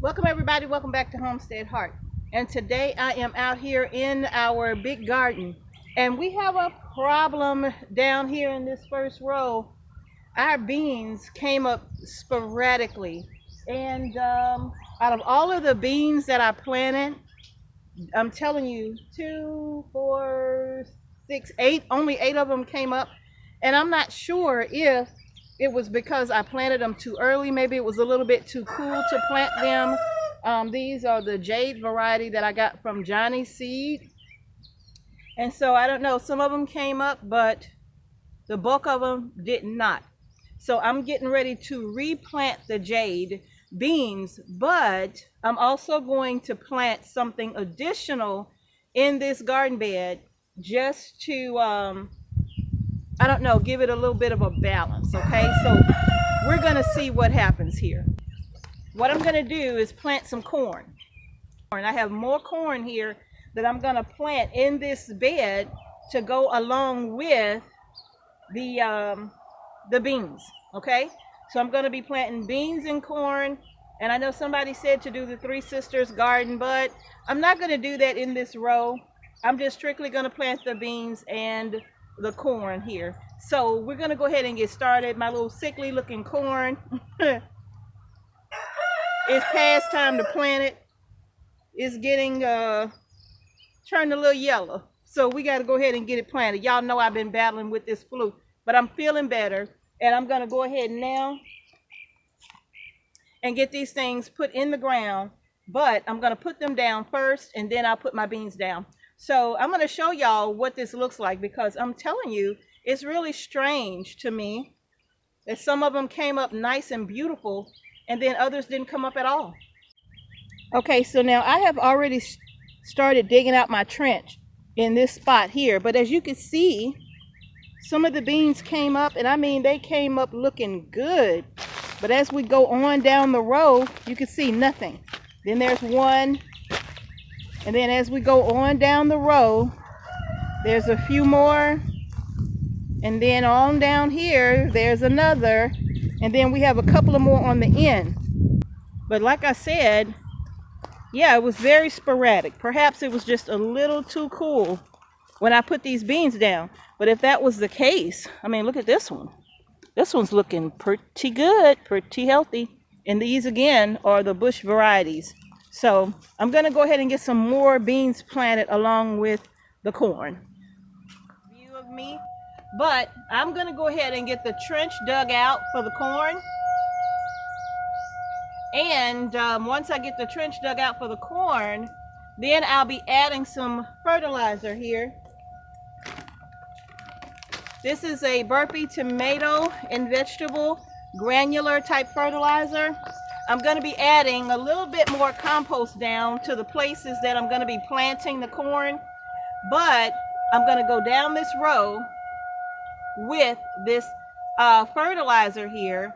Welcome everybody, welcome back to Homestead Heart. And today I am out here in our big garden and we have a problem down here in this first row. Our beans came up sporadically and out of all of the beans that I planted, I'm telling you, 2, 4, 6, 8, only 8 of them came up. And I'm not sure if it was because I planted them too early. Maybe it was a little bit too cool to plant them. These are the jade variety that I got from Johnny's Seed. And so I don't know, some of them came up, but the bulk of them did not. So I'm getting ready to replant the jade beans, but I'm also going to plant something additional in this garden bed just to I don't know, give it a little bit of a balance. Okay, so we're gonna see what happens here. What I'm gonna do is plant some corn. I have more corn here that I'm gonna plant in this bed to go along with the beans. Okay, so I'm gonna be planting beans and corn. And I know somebody said to do the Three Sisters garden, but I'm not gonna do that in this row. I'm just strictly gonna plant the beans and the corn here. So we're gonna go ahead and get started. My little sickly looking corn. It's past time to plant it. It's getting turned a little yellow. So we gotta go ahead and get it planted. Y'all know I've been battling with this flu, but I'm feeling better. And I'm gonna go ahead now and get these things put in the ground. But I'm gonna put them down first and then I'll put my beans down. So I'm going to show y'all what this looks like, because I'm telling you, it's really strange to me that some of them came up nice and beautiful and then others didn't come up at all. Okay, so now I have already started digging out my trench in this spot here, but as you can see, some of the beans came up, and I mean they came up looking good, but as we go on down the row, you can see nothing. Then there's one. And then as we go on down the row, there's a few more. And then on down here, there's another. And then we have a couple of more on the end. But like I said, yeah, it was very sporadic. Perhaps it was just a little too cool when I put these beans down. But if that was the case, I mean, look at this one. This one's looking pretty good, pretty healthy. And these again are the bush varieties. So I'm going to go ahead and get some more beans planted along with the corn. View of me. But I'm going to go ahead and get the trench dug out for the corn. And once I get the trench dug out for the corn, then I'll be adding some fertilizer here. This is a Burpee tomato and vegetable granular type fertilizer. I'm going to be adding a little bit more compost down to the places that I'm going to be planting the corn. But I'm going to go down this row with this fertilizer here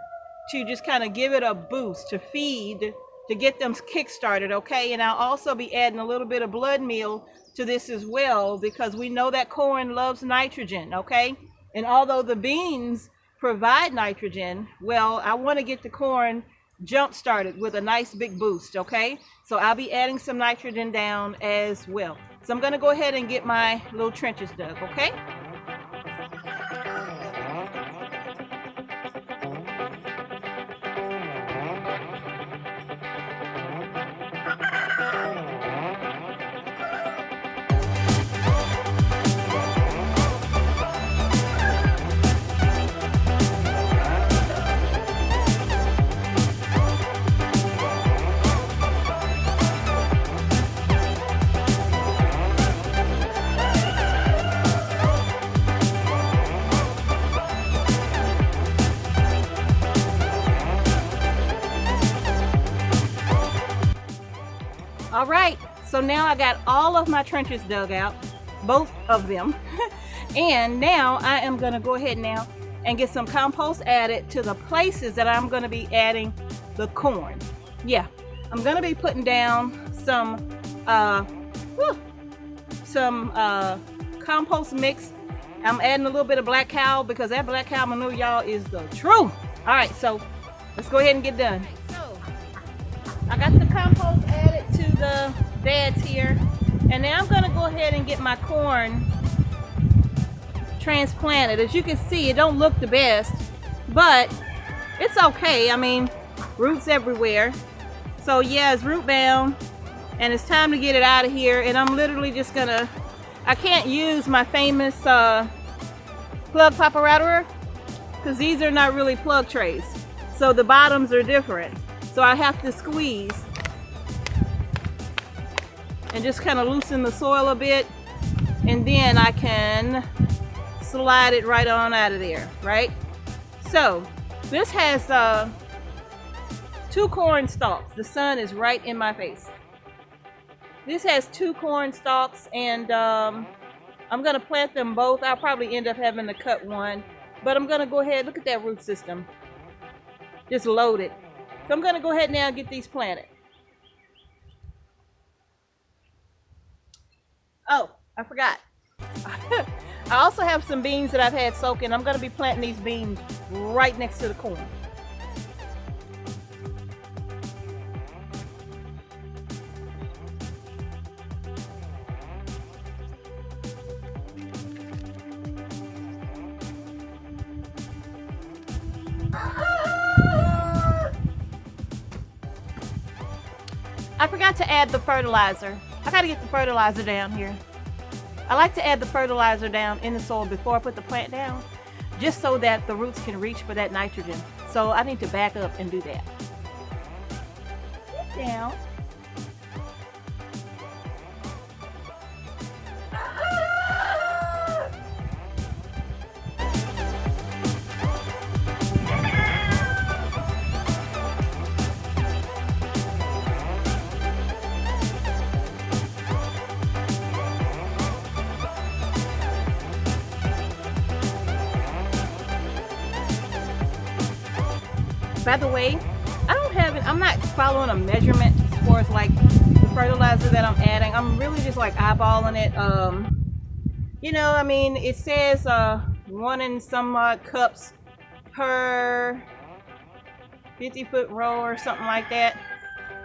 to just kind of give it a boost, to feed, to get them kick-started, okay? And I'll also be adding a little bit of blood meal to this as well, because we know that corn loves nitrogen, okay? And although the beans provide nitrogen, well, I want to get the corn jump started with a nice big boost. Okay, so I'll be adding some nitrogen down as well. So I'm going to go ahead and get my little trenches dug. Okay. All right, so now I got all of my trenches dug out, both of them. And now I am gonna go ahead now and get some compost added to the places that I'm gonna be adding the corn. Yeah, I'm gonna be putting down some compost mix. I'm adding a little bit of black cow because that black cow manure, y'all, is the truth. All right, so let's go ahead and get done. So I got the compost added to the beds here. And now I'm gonna go ahead and get my corn transplanted. As you can see, it don't look the best, but it's okay. I mean, roots everywhere. So yeah, it's root bound and it's time to get it out of here. And I'm literally just gonna, I can't use my famous plug popper router because these are not really plug trays. So the bottoms are different. So I have to squeeze and just kind of loosen the soil a bit, and then I can slide it right on out of there, right? So this has 2 corn stalks. The sun is right in my face. This has 2 corn stalks, and I'm gonna plant them both. I'll probably end up having to cut one, but I'm gonna go ahead. Look at that root system, just loaded. So I'm gonna go ahead now and get these planted. Oh, I forgot. I also have some beans that I've had soaking. I'm gonna be planting these beans right next to the corn. I forgot to add the fertilizer. I gotta get the fertilizer down here. I like to add the fertilizer down in the soil before I put the plant down, just so that the roots can reach for that nitrogen. So I need to back up and do that. Get down. By the way, I'm not following a measurement as far as like the fertilizer that I'm adding. I'm really just like eyeballing it. You know, I mean, it says 1 and some odd cups per 50-foot row or something like that.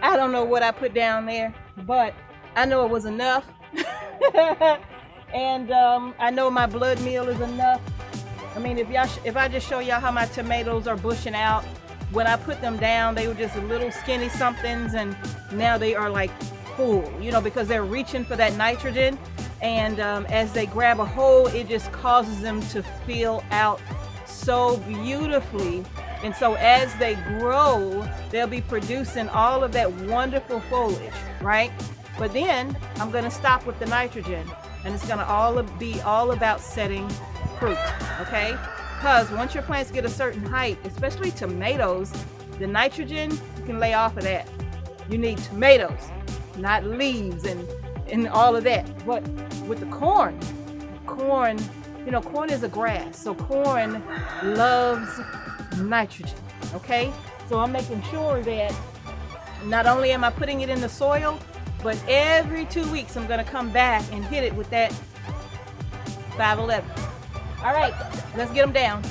I don't know what I put down there, but I know it was enough. And I know my blood meal is enough. I mean, if I just show y'all how my tomatoes are bushing out, when I put them down, they were just little skinny somethings, and now they are like full, you know, because they're reaching for that nitrogen. And as they grab a hold, it just causes them to fill out so beautifully. And so as they grow, they'll be producing all of that wonderful foliage, right? But then I'm gonna stop with the nitrogen, and it's gonna be all about setting fruit, okay? Because once your plants get a certain height, especially tomatoes, the nitrogen, you can lay off of that. You need tomatoes, not leaves and all of that. But with the corn, you know, corn is a grass, so corn loves nitrogen, okay? So I'm making sure that not only am I putting it in the soil, but every 2 weeks I'm gonna come back and hit it with that 511. All right, let's get them down.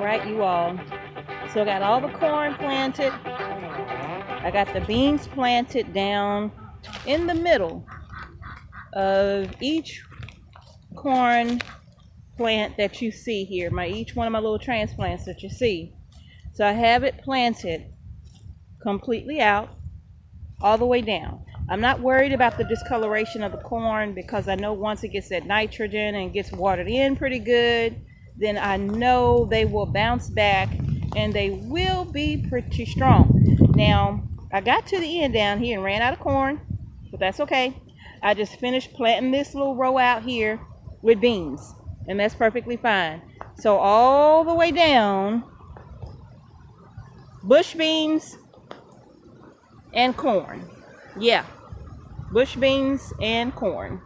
Right, you all, so I got all the corn planted. I got the beans planted down in the middle of each corn plant that you see here, each one of my little transplants that you see. So I have it planted completely out all the way down. I'm not worried about the discoloration of the corn, because I know once it gets that nitrogen and gets watered in pretty good, then I know they will bounce back and they will be pretty strong. Now, I got to the end down here and ran out of corn, but that's okay. I just finished planting this little row out here with beans, and that's perfectly fine. So all the way down, bush beans and corn. Yeah, bush beans and corn.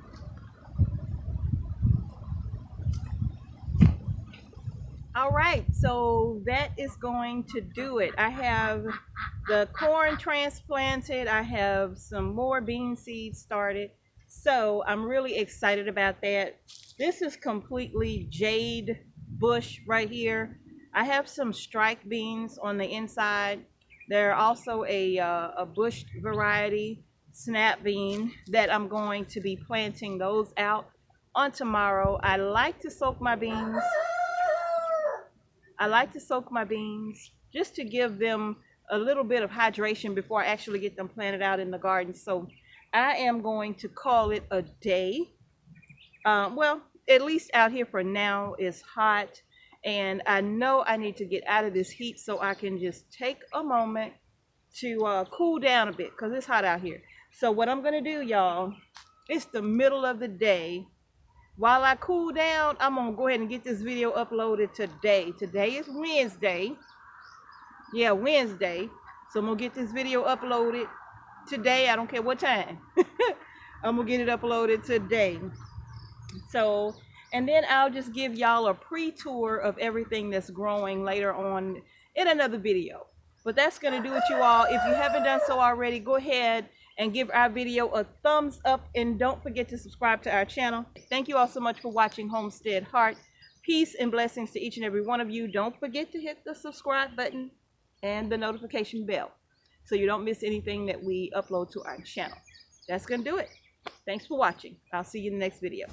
All right, so that is going to do it. I have the corn transplanted. I have some more bean seeds started. So I'm really excited about that. This is completely jade bush right here. I have some strike beans on the inside. There are also a bush variety snap bean that I'm going to be planting those out on tomorrow. I like to soak my beans. I like to soak my beans just to give them a little bit of hydration before I actually get them planted out in the garden. So I am going to call it a day. Well, at least out here for now is hot. And I know I need to get out of this heat so I can just take a moment to cool down a bit because it's hot out here. So what I'm going to do, y'all, it's the middle of the day. While I cool down, I'm going to go ahead and get this video uploaded today. Today is Wednesday. Yeah, Wednesday. So I'm going to get this video uploaded today. I don't care what time. I'm going to get it uploaded today. So, and then I'll just give y'all a pre-tour of everything that's growing later on in another video. But that's going to do it, you all. If you haven't done so already, go ahead and give our video a thumbs up, and don't forget to subscribe to our channel. Thank you all so much for watching Homestead Heart. Peace and blessings to each and every one of you. Don't forget to hit the subscribe button and the notification bell so you don't miss anything that we upload to our channel. That's going to do it. Thanks for watching. I'll see you in the next video.